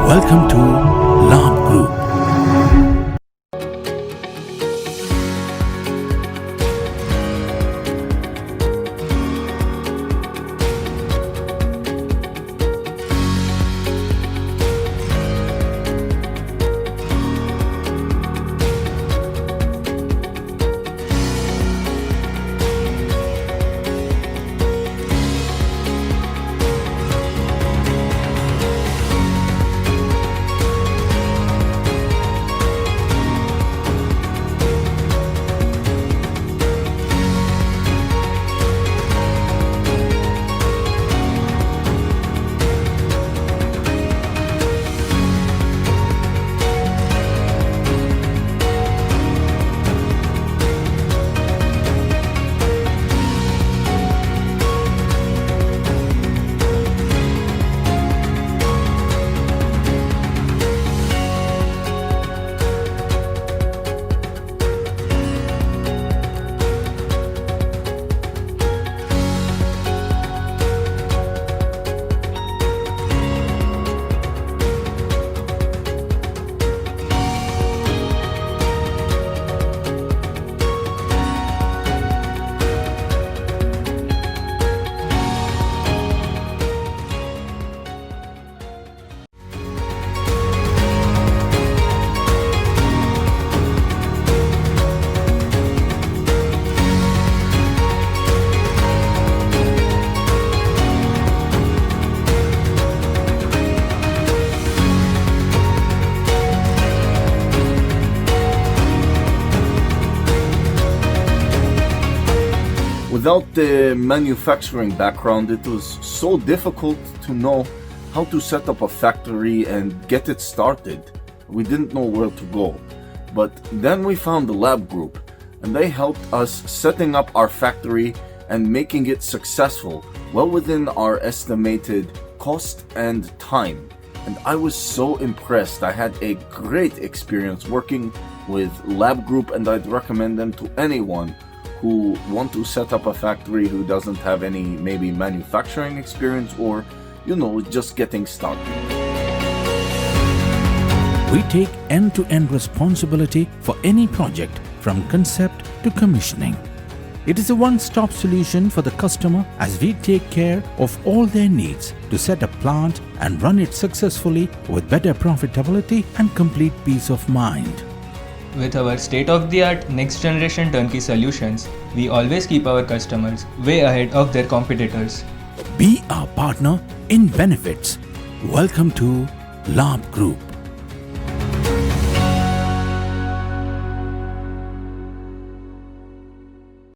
Welcome to Labh Group. Without the manufacturing background, it was so difficult to know how to set up a factory and get it started. We didn't know where to go. But then we found the Labh Group, and they helped us setting up our factory and making it successful, well within our estimated cost and time. And I was so impressed. I had a great experience working with Labh Group, and I'd recommend them to anyone who want to set up a factory who doesn't have any maybe manufacturing experience or, just getting started. We take end-to-end responsibility for any project from concept to commissioning. It is a one-stop solution for the customer as we take care of all their needs to set a plant and run it successfully with better profitability and complete peace of mind. With our state-of-the-art next-generation turnkey solutions, we always keep our customers way ahead of their competitors. Be our partner in benefits. Welcome to Labh Group.